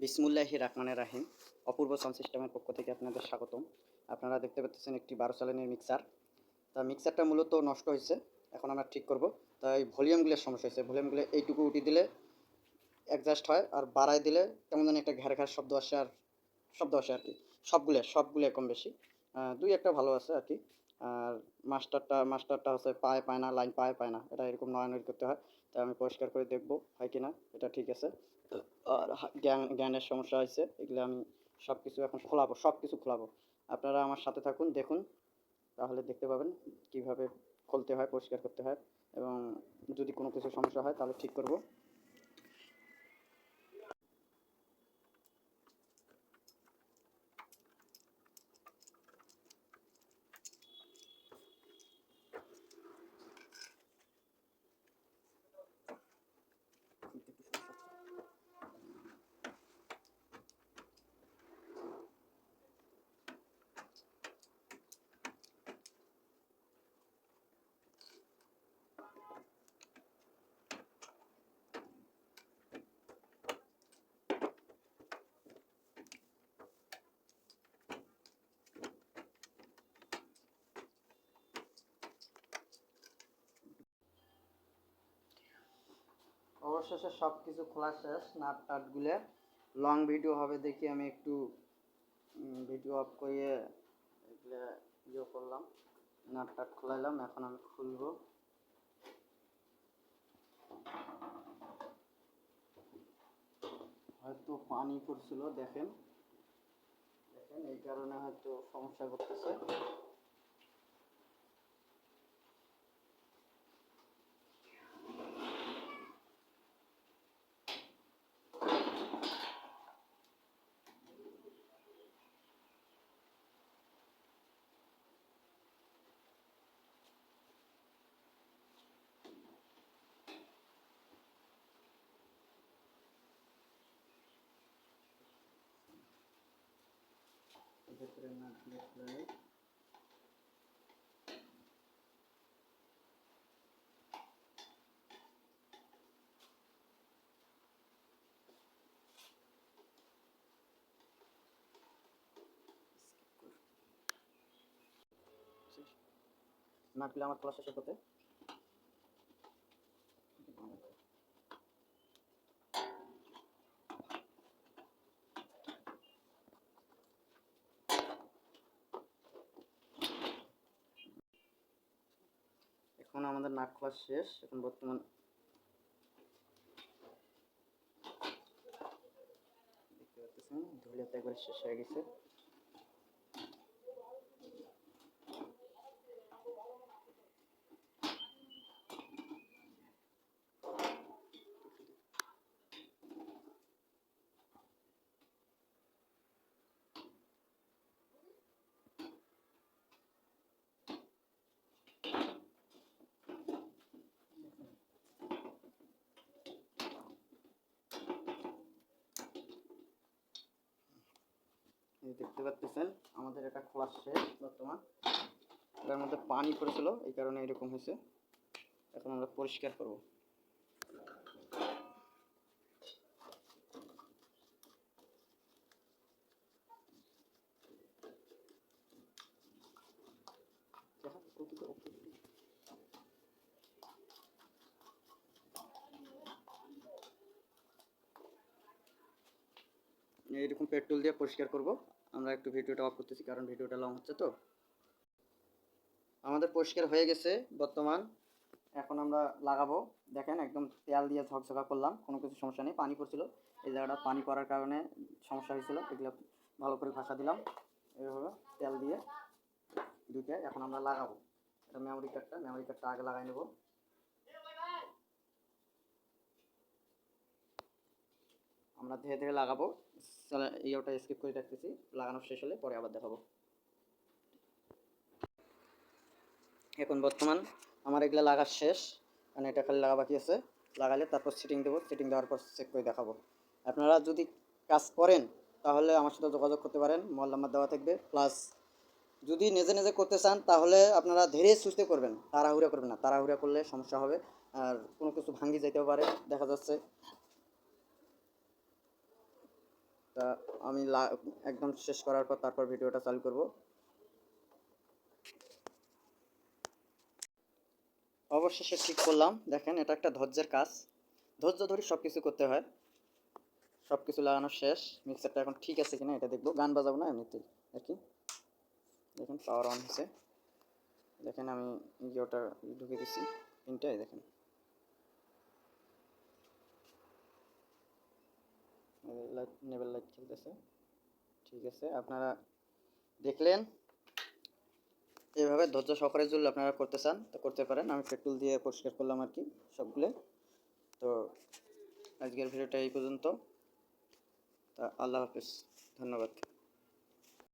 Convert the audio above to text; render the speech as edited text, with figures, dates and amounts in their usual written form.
বিসমুল্লাহি রহমানির রাহিম। অপূর্ব সাউন্ড সিস্টেমের পক্ষ থেকে আপনাদের স্বাগতম। আপনারা দেখতে পাচ্ছেন একটি 12 চালানের মিক্সার। তা মিক্সারটা মূলত নষ্ট হয়েছে, এখন আমরা ঠিক করব। তাই ভলিউমগুলোর সমস্যা হয়েছে। ভলিউমগুলো এইটুকু উঠিয়ে দিলে অ্যাডজাস্ট হয়, আর বাড়ায় দিলে কেমন যেন একটা ঘ্যার ঘ্যার শব্দ আসে আর কি। সবগুলো কম বেশি দুই একটা ভালো আছে আর কি। আর মাস্টারটা হচ্ছে পায় না, লাইন পায় না, এটা এরকম নড়ানড়ি করতে হয়। তাই আমি পরিষ্কার করে দেখবো হয় কি না, এটা ঠিক আছে। আর জ্ঞানের সমস্যা হয়েছে, এগুলো আমি এখন সব কিছু খোলাবো। আপনারা আমার সাথে থাকুন, দেখুন, তাহলে দেখতে পাবেন কিভাবে খুলতে হয়, পরিষ্কার করতে হয়, এবং যদি কোনো কিছু সমস্যা হয় তাহলে ঠিক করব। অবশেষে সব কিছু খোলা শেষ, নাট টাটগুলো। লং ভিডিও হবে দেখি আমি একটু ভিডিও অফ করিয়ে এগুলো করলাম, নাট টাট খোলাইলাম। এখন আমি খুলবো। হয়তো পানি পড়ছিল, দেখেন এই কারণে হয়তো সমস্যা করতেছে। ভেতরে নাট খুলে নাটগুলো আমার খোলা শেষের পথে। এখন আমাদের নাট খোলা শেষ। এখন বর্তমান দেখতে পাচ্ছেন ধুলাতে একবার শেষ হয়ে গেছে। দেখতে পাচ্ছেন আমাদের এটা খোলা শেষ। বর্তমান এটার মধ্যে পানি পড়েছিল, এই কারণে এরকম হয়েছে। এখন আমরা পরিষ্কার করব। এইরকম পেট্রোল দিয়ে পরিষ্কার করব। আমরা একটু ভিডিওটা অফ করতেছি, কারণ ভিডিওটা লং হচ্ছে। তো আমাদের পরিষ্কার হয়ে গেছে বর্তমান। এখন আমরা লাগাবো। দেখেন একদম তেল দিয়ে ঝকঝকা করলাম, কোনো কিছু সমস্যা নেই। পানি পড়ছিল, এই জায়গাটা পানি পড়ার কারণে সমস্যা হয়েছিল, এগুলো ভালো করে ঘষা দিলাম এইভাবে তেল দিয়ে দুইটা। এখন আমরা লাগাবো। এটা মেমোরি কার্ডটা আগে লাগাই নেব। আমরা ধীরে ধীরে লাগাবো। ইয়েটা স্কিপ করে রাখতেছি, লাগানো শেষ হলে পরে আবার দেখাবো। এখন বর্তমান আমার এগুলো লাগা শেষ, মানে এটা খালি লাগা বাকি আছে। লাগালে তারপর সিটিং দেবো, সিটিং দেওয়ার পর চেক করে দেখাবো। আপনারা যদি কাজ করেন তাহলে আমার সাথে যোগাযোগ করতে পারেন, মোবাইল নাম্বার দেওয়া থাকবে। প্লাস যদি নিজে নিজে করতে চান তাহলে আপনারা ধীরে সুস্থে করবেন, তাড়াহুড়া করবেন না। তাড়াহুড়া করলে সমস্যা হবে, আর কোনো কিছু ভাঙি যেতেও পারে। দেখা যাচ্ছে তা আমি একদম শেষ করার পর তারপর ভিডিওটা চালু করব। অবশেষে ঠিক করলাম। দেখেন এটা একটা ধৈর্যের কাজ, ধৈর্য ধরে সব কিছু করতে হয়। সব কিছু লাগানো শেষ, মিক্সারটা এখন ঠিক আছে কিনা এটা দেখবো, গান বাজাবো না এমনিতেই আর কি। দেখেন পাওয়ার অন হয়েছে, দেখেন আমি ইয়েটা ঢুকে দিচ্ছি পিনটাই, দেখেন লাইট নেবেল লাইট খেলতেছে। ঠিক আছে, আপনারা দেখলেন। এভাবে ধৈর্য সহকারে যদি আপনারা করতে চান তো করতে পারেন। আমি পেট্রোল দিয়ে পরিষ্কার করলাম আর কি সবগুলো। তো আজকের ভিডিওটা এই পর্যন্ত। তা আল্লাহ হাফেজ, ধন্যবাদ।